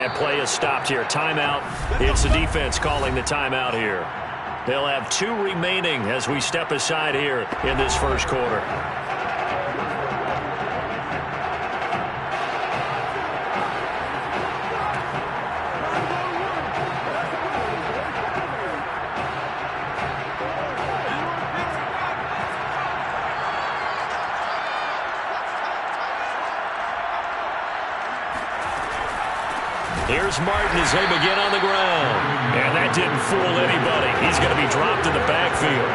That play is stopped here. Timeout. It's the defense calling the timeout here. They'll have 2 remaining as we step aside here in this first quarter. Here's Martin as they begin on the ground. And that didn't fool anybody. He's going to be dropped in the backfield.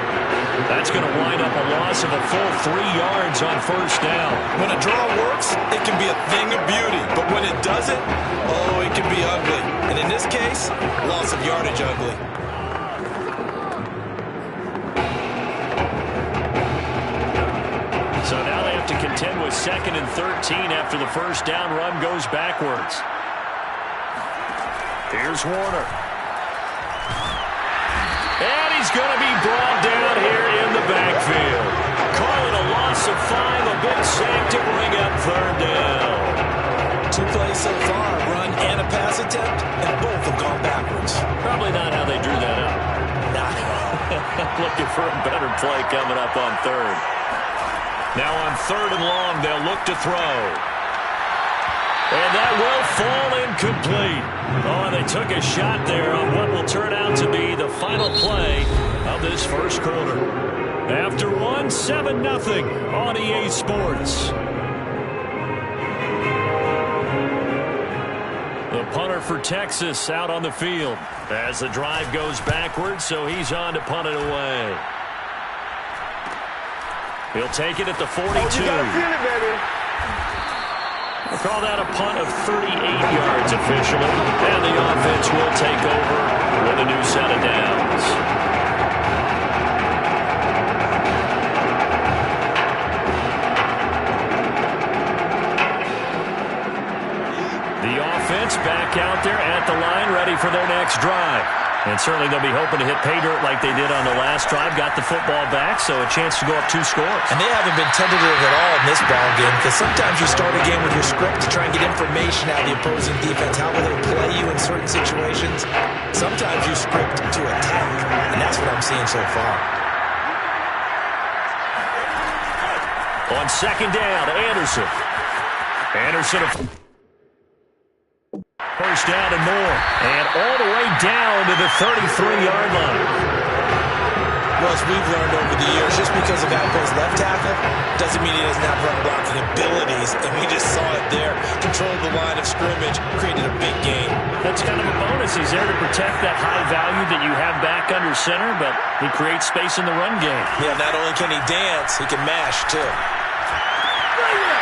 That's going to wind up a loss of a full 3 yards on first down. When a draw works, it can be a thing of beauty. But when it doesn't, oh, it can be ugly. And in this case, loss of yardage ugly. So now they have to contend with 2nd and 13 after the first down run goes backwards. Here's Warner. And he's going to be brought down here in the backfield. Call it a loss of 5, a big sack to bring up 3rd down. 2 plays so far, a run and a pass attempt, and both have gone backwards. Probably not how they drew that up. Not at all. Looking for a better play coming up on 3rd. Now on 3rd and long, they'll look to throw. And that will fall incomplete. Oh, they took a shot there on what will turn out to be the final play of this first quarter. After 1, 7-0 on EA Sports. The punter for Texas out on the field as the drive goes backwards, so he's on to punt it away. He'll take it at the 42. Oh, you gotta feel it, baby. We'll call that a punt of 38 yards officially. And the offense will take over with a new set of downs. The offense back out there at the line, ready for their next drive. And certainly they'll be hoping to hit pay dirt like they did on the last drive. Got the football back, so a chance to go up 2 scores. And they haven't been tentative at all in this ball game, because sometimes you start a game with your script to try and get information out of the opposing defense. How will they play you in certain situations? Sometimes you script to attack, and that's what I'm seeing so far. On 2nd down, Anderson. First down and more. And all the way down to the 33-yard line. Well, as we've learned over the years, just because a guy plays left tackle doesn't mean he doesn't have run blocking abilities. And we just saw it there. Controlled the line of scrimmage, created a big gain. That's kind of a bonus. He's there to protect that high value that you have back under center, but he creates space in the run game. Yeah, not only can he dance, he can mash, too.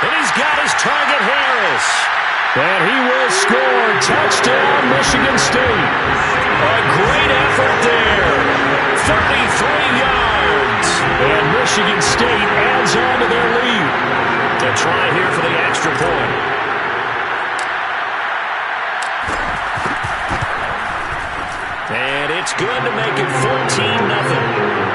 And he's got his target, Harris. And he will score. Touchdown, Michigan State. A great effort there. 33 yards. And Michigan State adds on to their lead. To try here for the extra point. And it's good to make it 14-0.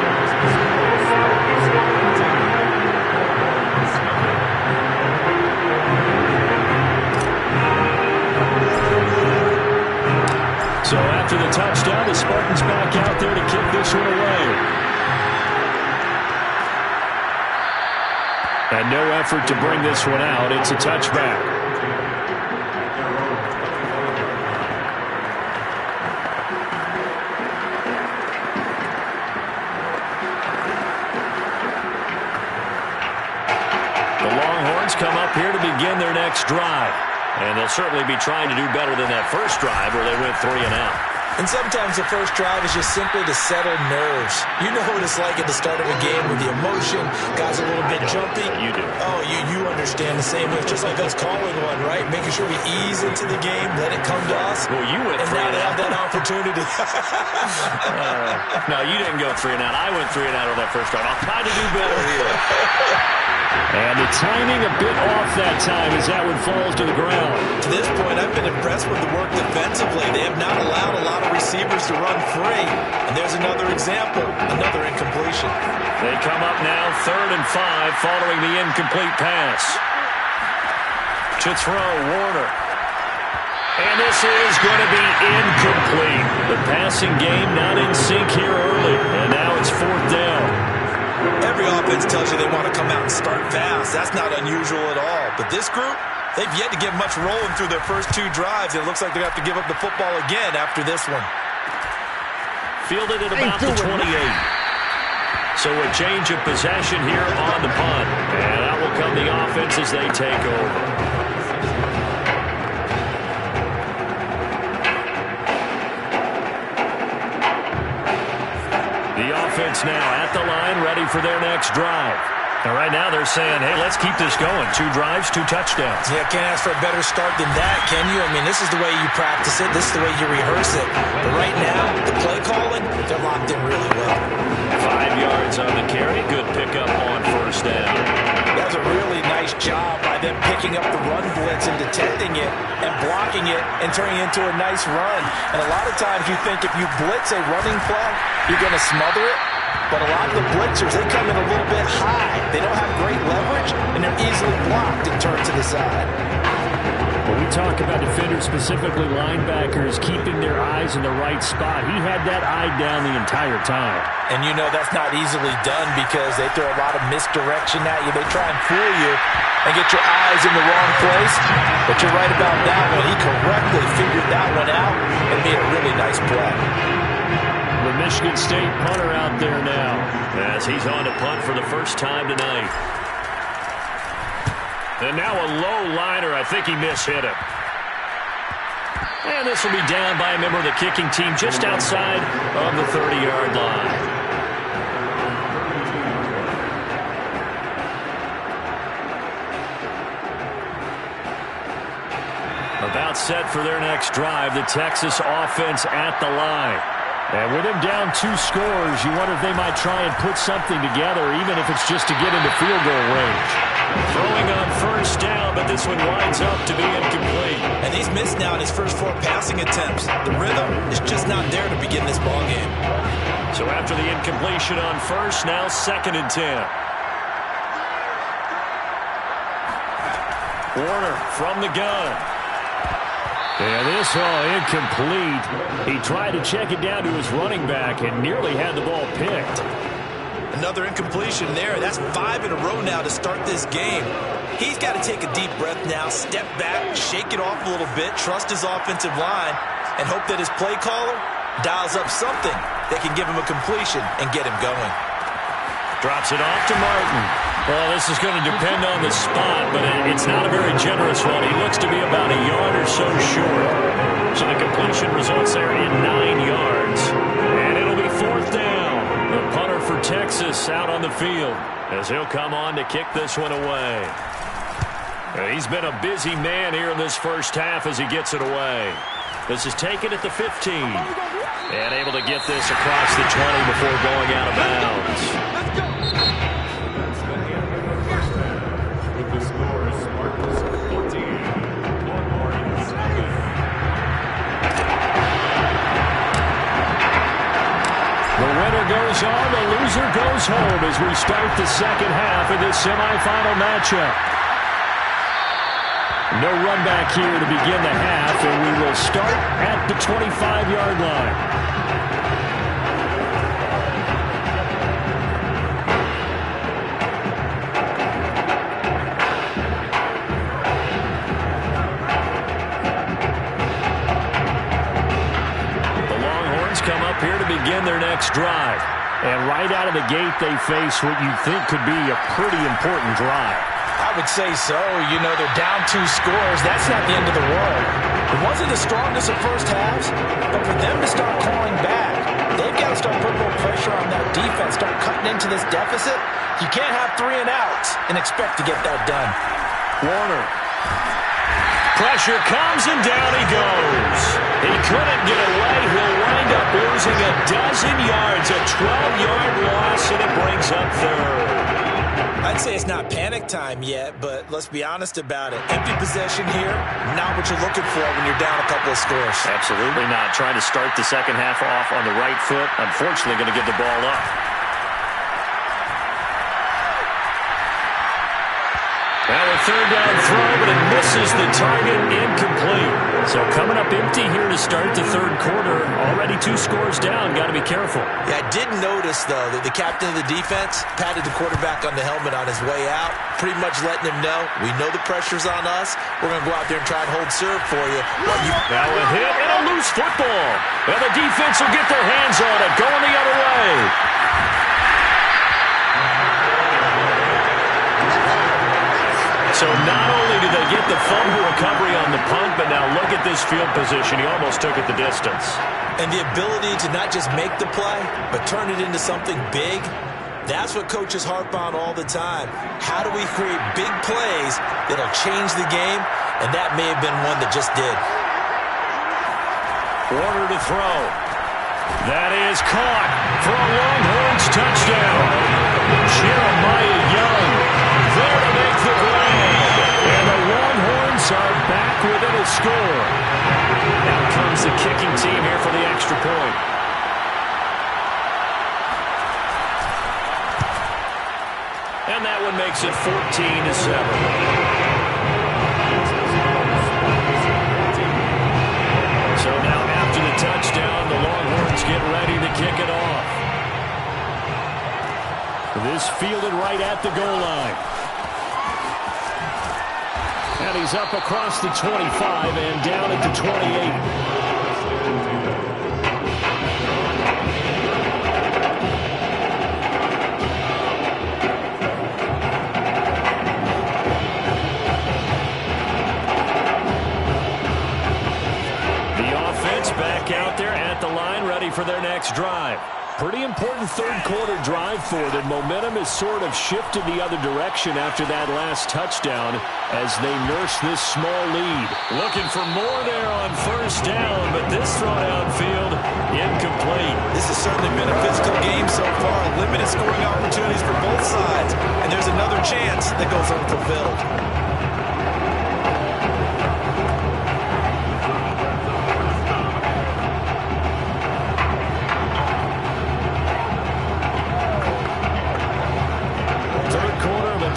So after the touchdown, the Spartans back out there to kick this one away. And no effort to bring this one out. It's a touchback. The Longhorns come up here to begin their next drive. And they'll certainly be trying to do better than that first drive where they went 3 and out. And sometimes the first drive is just simply to settle nerves. You know what it's like at the start of a game with the emotion. Guys a little bit jumpy. You do. Oh, you understand the same way. It's just like us calling one, right? Making sure we ease into the game, let it come to us. Well, you went 3 and now and they out. have that opportunity. No, you didn't go 3 and out. I went 3 and out on that first drive. I'll try to do better here. And the timing a bit off that time as that one falls to the ground. To this point, I've been impressed with the work defensively. They have not allowed a lot of receivers to run free. And there's another example, another incompletion. They come up now 3rd and 5 following the incomplete pass. To throw, Warner. And this is going to be incomplete. The passing game not in sync here early. And now it's 4th down. Every offense tells you they want to come out and start fast. That's not unusual at all. But this group, they've yet to get much rolling through their first 2 drives. And it looks like they're going to have to give up the football again after this one. Fielded at about the 28. So a change of possession here on the punt. And that will come the offense as they take over. The offense now at the line, ready for their next drive. And right now they're saying, hey, let's keep this going. 2 drives, 2 touchdowns. Yeah, can't ask for a better start than that, can you? I mean, this is the way you practice it. This is the way you rehearse it. But right now, the play calling, they're locked in really well. 5 yards on the carry. Good pickup on 1st down. That was a really nice job by them picking up the run blitz and detecting it and blocking it and turning it into a nice run. And a lot of times you think if you blitz a running play, you're going to smother it. But a lot of the blitzers, they come in a little bit high. They don't have great leverage, and they're easily blocked and turned to the side. When we talk about defenders, specifically linebackers, keeping their eyes in the right spot, he had that eye down the entire time. And you know that's not easily done because they throw a lot of misdirection at you. They try and fool you and get your eyes in the wrong place. But you're right about that one. He correctly figured that one out and made a really nice play. The Michigan State punter out there now as he's on to punt for the first time tonight. And now a low liner. I think he mishit it. And this will be down by a member of the kicking team just outside of the 30-yard line. About set for their next drive, the Texas offense at the line. And with them down 2 scores, you wonder if they might try and put something together, even if it's just to get into field goal range. Throwing on 1st down, but this one winds up to be incomplete. And he's missed now in his first 4 passing attempts. The rhythm is just not there to begin this ballgame. So after the incompletion on 1st, now 2nd and 10. Warner from the gun. And this incomplete. He tried to check it down to his running back and nearly had the ball picked. Another incompletion there. That's 5 in a row now to start this game. He's got to take a deep breath now, step back, shake it off a little bit, trust his offensive line, and hope that his play caller dials up something that can give him a completion and get him going. Drops it off to Martin. Well, this is going to depend on the spot, but it's not a very generous one. He looks to be about a yard or so short. So the completion results there in 9 yards. And it'll be 4th down. The punter for Texas out on the field as he'll come on to kick this one away. He's been a busy man here in this first half as he gets it away. This is taken at the 15. And able to get this across the 20 before going out of bounds. The winner goes on, the loser goes home as we start the second half of this semifinal matchup. No run back here to begin the half, and we will start at the 25-yard line. Come up here to begin their next drive. And right out of the gate, they face what you think could be a pretty important drive. I would say so. You know, they're down 2 scores. That's not the end of the world. It wasn't the strongest of first halves, but for them to start clawing back, they've got to start putting more pressure on that defense, start cutting into this deficit. You can't have 3 and outs and expect to get that done. Warner. Pressure comes and down he goes. He couldn't get away. He'll wind up losing a dozen yards, a 12-yard loss, and it brings up 3rd. I'd say it's not panic time yet, but let's be honest about it. Empty possession here, not what you're looking for when you're down a couple of scores. Absolutely not. Trying to start the second half off on the right foot. Unfortunately, going to give the ball up. Now a third down throw, but it misses the target, incomplete. So coming up empty here to start the third quarter. Already 2 scores down. Got to be careful. Yeah, I did notice, though, that the captain of the defense patted the quarterback on the helmet on his way out, pretty much letting him know, we know the pressure's on us. We're going to go out there and try and hold serve for you. Now a hit and a loose football. And the defense will get their hands on it, going the other way. So not only do they get the fumble recovery on the punt, but now look at this field position. He almost took it the distance. And the ability to not just make the play, but turn it into something big, that's what coaches harp on all the time. How do we create big plays that'll change the game? And that may have been one that just did. Warner to throw. That is caught for a Longhorns touchdown. Jeremiah Young there to make the grab. And the Longhorns are back within a score. Now comes the kicking team here for the extra point. And that one makes it 14-7. So now after the touchdown, the Longhorns get ready to kick it off. This fielded right at the goal line. And he's up across the 25 and down at the 28. Back out there at the line, ready for their next drive. Pretty important third quarter drive for them. Momentum has sort of shifted the other direction after that last touchdown as they nurse this small lead. Looking for more there on first down, but this throw downfield, incomplete. This has certainly been a physical game so far. Limited scoring opportunities for both sides. And there's another chance that goes unfulfilled.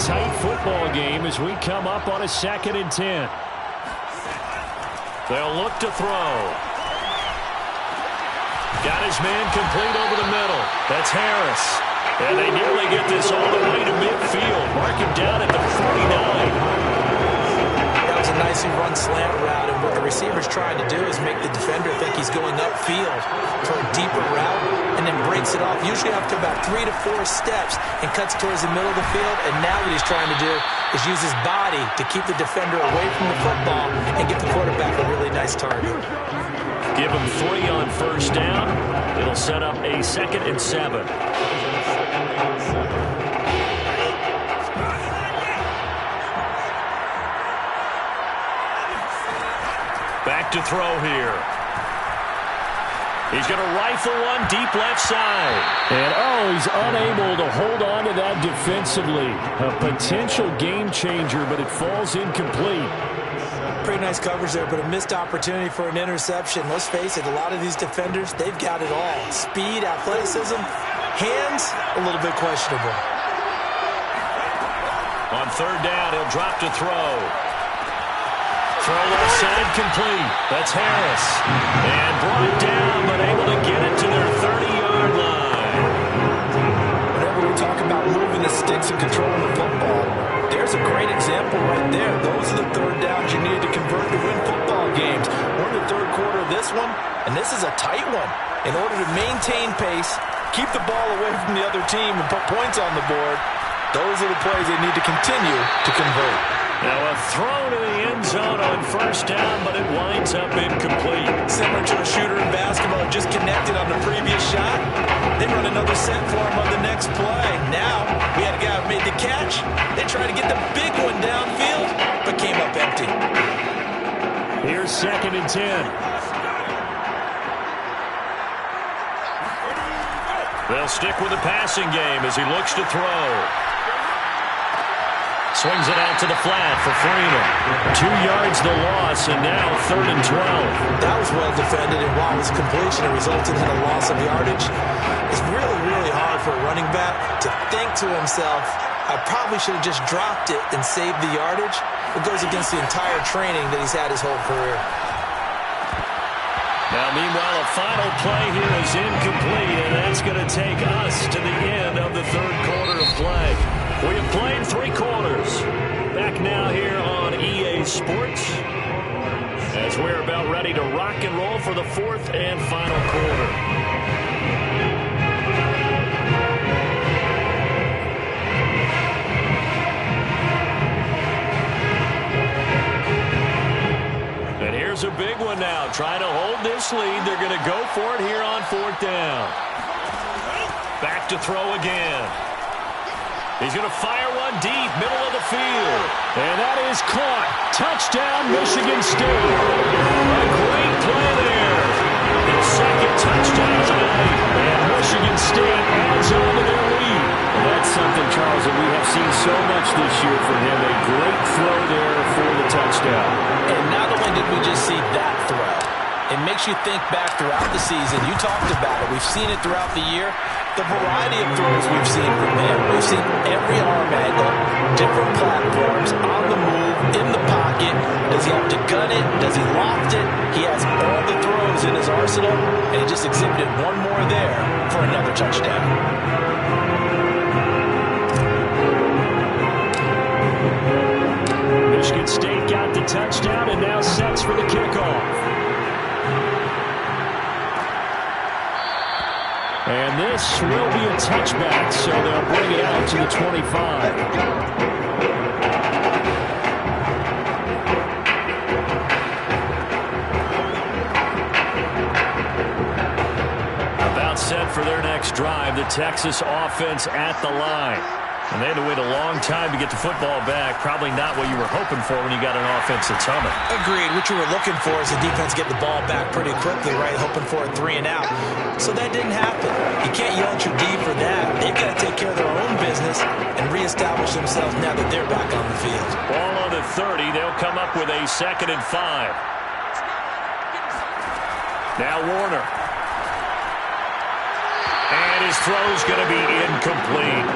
Tight football game as we come up on a 2nd and 10. They'll look to throw. Got his man complete over the middle. That's Harris. And they nearly get this all the way to midfield. Mark him down at the 49. That was a nicely run slant route, and what the receiver's trying to do is make the defender think he's going upfield for a deeper route, and then breaks it off, usually after about 3 to 4 steps, and cuts towards the middle of the field. And now what he's trying to do is use his body to keep the defender away from the football and get the quarterback a really nice target. Give him 3 on first down. It'll set up a 2nd and 7. Back to throw here. He's going to rifle one deep left side. And, he's unable to hold on to that defensively. A potential game changer, but it falls incomplete. Pretty nice coverage there, but a missed opportunity for an interception. Let's face it, a lot of these defenders, they've got it all. Speed, athleticism, hands, a little bit questionable. On third down, he'll drop to throw. Throw left side complete. That's Harris. And brought down, but able to get it to their 30-yard line. Whenever we talk about moving the sticks and controlling the football, there's a great example right there. Those are the third downs you need to convert to win football games. We're in the third quarter of this one, and this is a tight one. In order to maintain pace, keep the ball away from the other team, and put points on the board, those are the plays they need to continue to convert. Now a throw to the end zone on first down, but it winds up incomplete. Similar to a shooter in basketball, just connected on the previous shot. They run another set for him on the next play. Now, we had a guy who made the catch. They tried to get the big one downfield, but came up empty. Here's 2nd and 10. They'll stick with the passing game as he looks to throw. Swings it out to the flat for Freeman. 2 yards the loss, and now 3rd and 12. That was well defended, and while his completion resulted in a loss of yardage, it's really, really hard for a running back to think to himself, I probably should have just dropped it and saved the yardage. It goes against the entire training that he's had his whole career. Now, meanwhile, a final play here is incomplete, and that's going to take us to the end of the third quarter of play. We have played 3 quarters. Back now here on EA Sports as we're about ready to rock and roll for the fourth and final quarter. Here's a big one now. Trying to hold this lead. They're going to go for it here on 4th down. Back to throw again. He's going to fire one deep, middle of the field. And that is caught. Touchdown, Michigan State. A great play there. The second touchdown of the night. And Michigan State adds on to their lead. And that's something, Charles, that we have seen so much this year from him. A great throw there for the touchdown. And not only did we just see that throw, it makes you think back throughout the season. You talked about it. We've seen it throughout the year. The variety of throws we've seen from him. We've seen every arm angle, different platforms, on the move, in the pocket. Does he have to gun it? Does he loft it? He has all the throws in his arsenal, and he just exhibited one more there for another touchdown. Michigan State got the touchdown and now sets for the kickoff. And this will be a touchback, so they'll bring it out to the 25. About set for their next drive, the Texas offense at the line. And they had to wait a long time to get the football back. Probably not what you were hoping for when you got an offense that's humming. Agreed. What you were looking for is the defense get the ball back pretty quickly, right? Hoping for a 3 and out. So that didn't happen. You can't yell at your D for that. They've got to take care of their own business and reestablish themselves now that they're back on the field. Ball on the 30. They'll come up with a 2nd and 5. Now Warner. And his throw's going to be incomplete.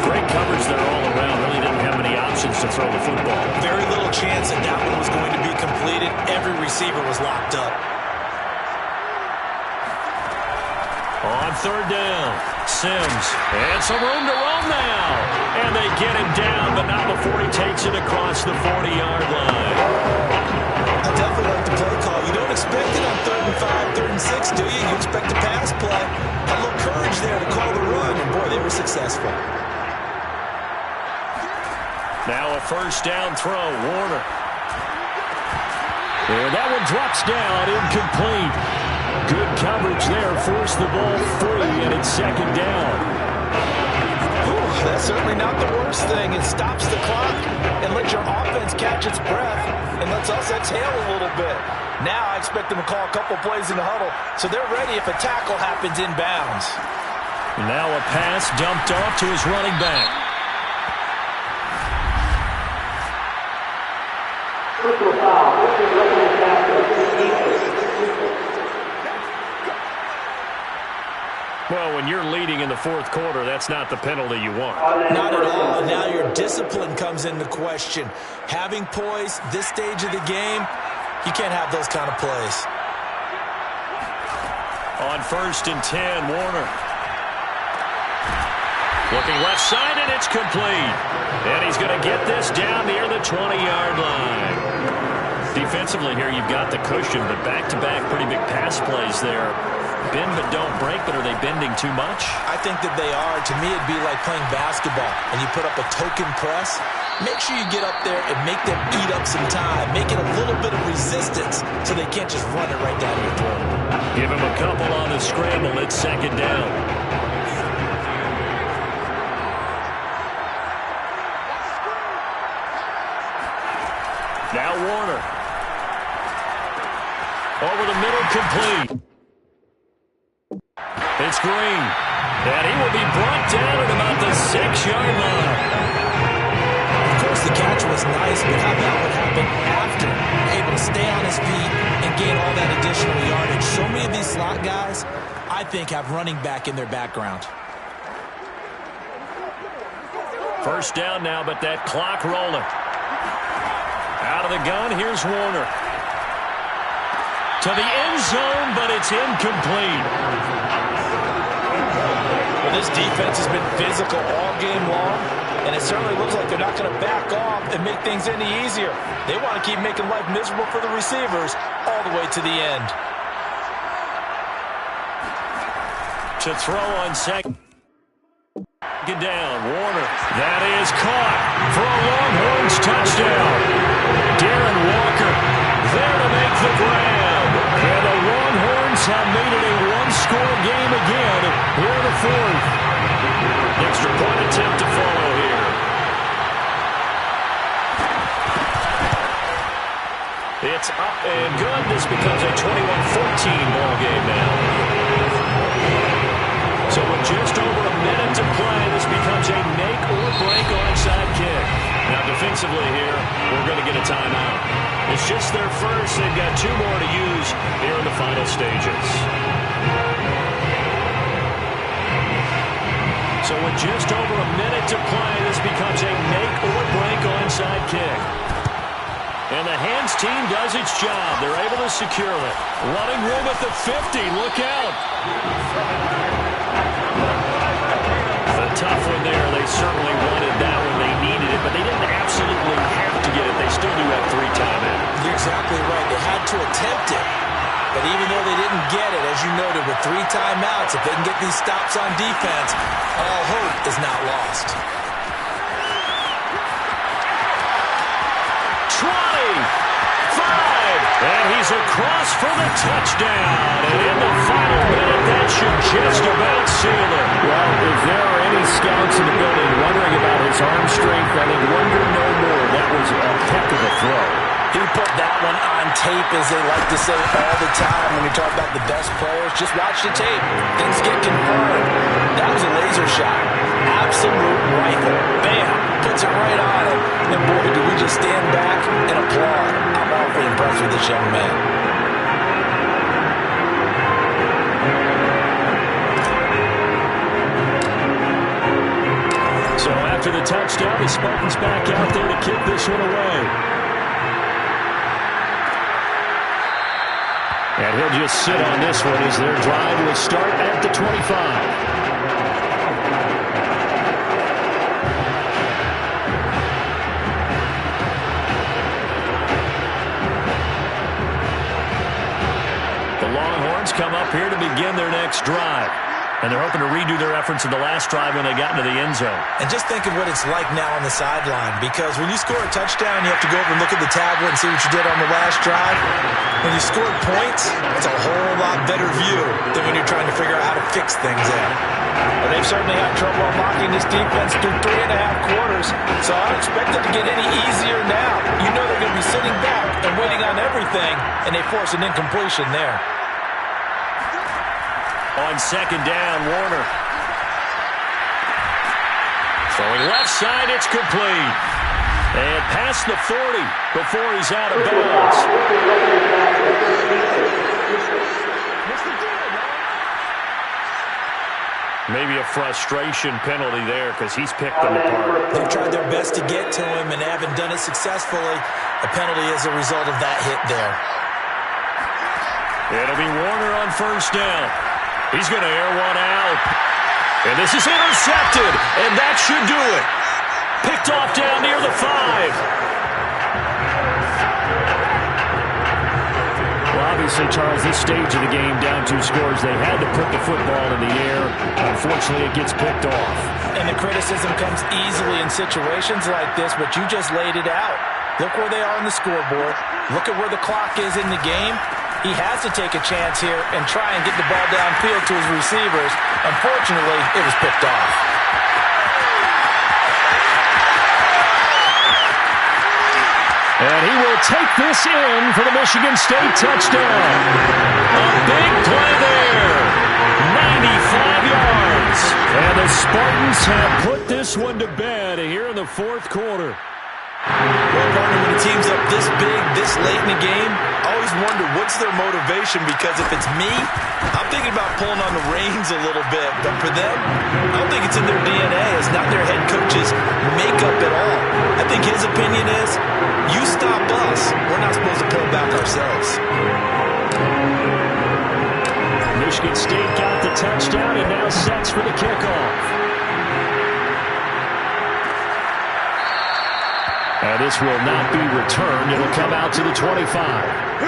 Great coverage there all around. Really didn't have many options to throw the football. Very little chance that that one was going to be completed. Every receiver was locked up. On 3rd down, Sims. And some room to roam now. And they get him down, but not before he takes it across the 40-yard line. I definitely like the play call. You don't expect it on 3rd and 5, 3rd and 6, do you? You expect a pass play. A little courage there to call the run, and boy, they were successful. Now a 1st down throw, Warner. And that one drops down, incomplete. Good coverage there, forced the ball free, and it's 2nd down. Ooh, that's certainly not the worst thing. It stops the clock and lets your offense catch its breath and lets us exhale a little bit. Now I expect them to call a couple plays in the huddle, so they're ready if a tackle happens inbounds. Now a pass dumped off to his running back. Well, when you're leading in the 4th quarter, that's not the penalty you want. Not at all. Now your discipline comes into question. Having poise this stage of the game, you can't have those kind of plays. On 1st and 10, Warner. Looking left side, and it's complete. And he's going to get this down near the 20-yard line. Defensively here, you've got the cushion, but back-to-back pretty big pass plays there. Bend but don't break, but are they bending too much? I think that they are. To me, it'd be like playing basketball, and you put up a token press. Make sure you get up there and make them eat up some time. Make it a little bit of resistance so they can't just run it right down your throat. Give him a couple on the scramble. It's 2nd down. Now Warner. Over the middle, complete. It's Green. And he will be brought down at about the 6-yard line. Of course, the catch was nice, but how about what happened after? Able to stay on his feet and gain all that additional yardage. So many of these slot guys, I think, have running back in their background. First down now, but that clock rolling. Out of the gun, here's Warner. To the end zone, but it's incomplete. Well, this defense has been physical all game long, and it certainly looks like they're not going to back off and make things any easier. They want to keep making life miserable for the receivers all the way to the end. To throw on second down, Warner. That is caught for a Longhorns touchdown. Darren Walker there to make the grab. And the Longhorns have made it a one-score game again here in the fourth. Extra point attempt to follow here. It's up and good. This becomes a 21-14 ball game now. So with just over a minute to play, this becomes a make-or-break onside kick. Now defensively here, we're going to get a timeout. It's just their first. They've got two more to use here in the final stages. So with just over a minute to play, this becomes a make-or-break onside kick. And the hands team does its job. They're able to secure it. Running room at the 50. Look out. A tough one there. They certainly wanted that one. They needed it, but they didn't absolutely have to get it. They still do have 3 timeouts. You're exactly right. They had to attempt it. But even though they didn't get it, as you noted, with 3 timeouts, if they can get these stops on defense, all hope is not lost. 5, and he's across for the touchdown. And in the final minute, that should just about seal it. Well, if there are any scouts in the building wondering about his arm strength, I think wonder no more. That was a heck of a throw. He put that one on tape, as they like to say all the time when you talk about the best players. Just watch the tape. Things get confirmed. That was a laser shot. Absolute rifle. Bam. Puts it right on him. And boy, do we just stand back and applaud. I'm awfully impressed with this young man. So after the touchdown, the Spartans back out there to kick this one away. And he'll just sit on this one as their drive will start at the 25. Come up here to begin their next drive. And they're hoping to redo their efforts in the last drive when they got into the end zone. And just think of what it's like now on the sideline, because when you score a touchdown, you have to go over and look at the tablet and see what you did on the last drive. When you scored points, it's a whole lot better view than when you're trying to figure out how to fix things in. Well, they've certainly had trouble unlocking this defense through 3.5 quarters, so I don't expect it to get any easier now. You know they're going to be sitting back and waiting on everything, and they force an incompletion there. On second down, Warner. Throwing left side, it's complete. And past the 40 before he's out of bounds. Maybe a frustration penalty there because he's picked them apart. They've tried their best to get to him and haven't done it successfully. A penalty as a result of that hit there. It'll be Warner on first down. He's going to air one out. And this is intercepted. And that should do it. Picked off down near the 5. Well, obviously, Charles, this stage of the game, down 2 scores, they had to put the football in the air. Unfortunately, it gets picked off. And the criticism comes easily in situations like this, but you just laid it out. Look where they are on the scoreboard. Look at where the clock is in the game. He has to take a chance here and try and get the ball downfield to his receivers. Unfortunately, it was picked off. And he will take this in for the Michigan State touchdown. A big play there. 95 yards. And the Spartans have put this one to bed here in the fourth quarter. Well, partner, when a team's up this big, this late in the game, I always wonder what's their motivation, because if it's me, I'm thinking about pulling on the reins a little bit. But for them, I don't think it's in their DNA. It's not their head coach's makeup at all. I think his opinion is, you stop us, we're not supposed to pull back ourselves. Michigan State got the touchdown and now sets for the kickoff. And this will not be returned. It'll come out to the 25.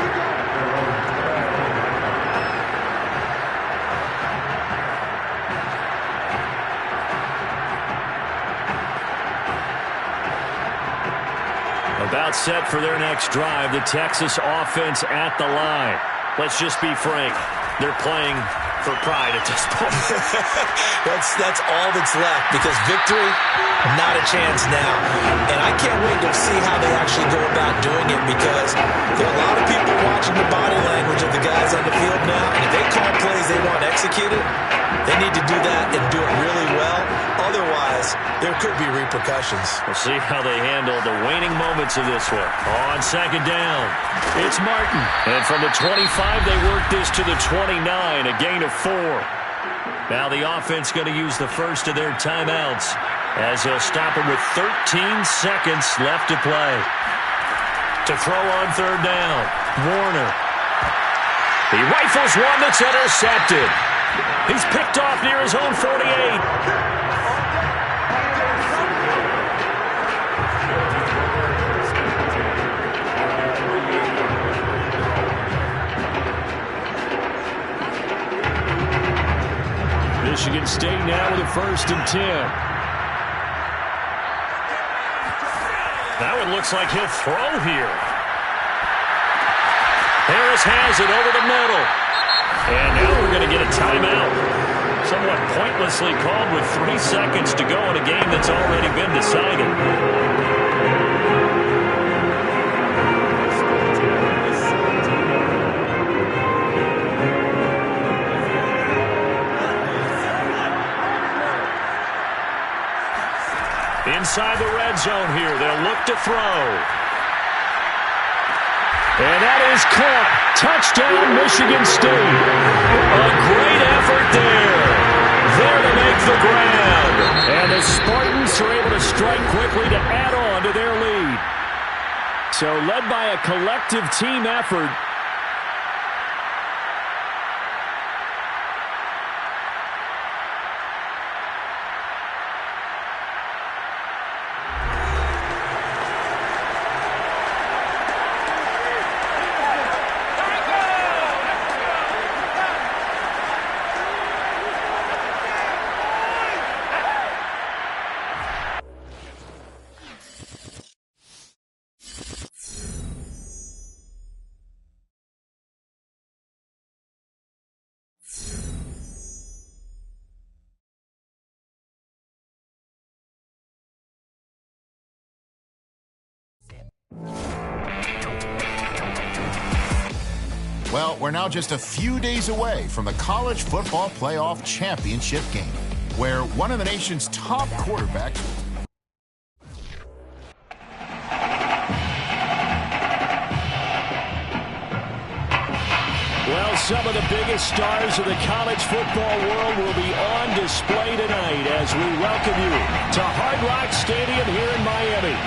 About set for their next drive. The Texas offense at the line. Let's just be frank. They're playing for pride at this point. That's all that's left, because victory, not a chance now. And I can't wait to see how they actually go about doing it, because there are a lot of people watching the body language of the guys on the field now, and if they call plays they want executed, they need to do that and do it really well. Otherwise, there could be repercussions. We'll see how they handle the waning moments of this one. On second down, it's Martin. And from the 25, they work this to the 29, a gain of 4. Now the offense going to use the first of their timeouts, as they'll stop him with 13 seconds left to play. To throw on third down, Warner. He rifles one that's intercepted. He's picked off near his own 48. Michigan State now with a 1st and 10. Now it looks like he'll throw here. Harris has it over the middle. And now we're going to get a timeout. Somewhat pointlessly called with 3 seconds to go in a game that's already been decided. Inside the red zone here, they'll look to throw. And that is caught. Touchdown, Michigan State. A great effort there. There to make the grab. And the Spartans are able to strike quickly to add on to their lead. So led by a collective team effort. Well, we're now just a few days away from the College Football Playoff Championship game, where one of the nation's top quarterbacks... Well, some of the biggest stars of the college football world will be on display tonight as we welcome you to Hard Rock Stadium here in Miami.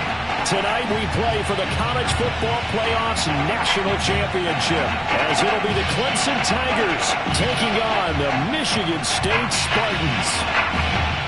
Tonight we play for the College Football Playoffs National Championship, as it'll be the Clemson Tigers taking on the Michigan State Spartans.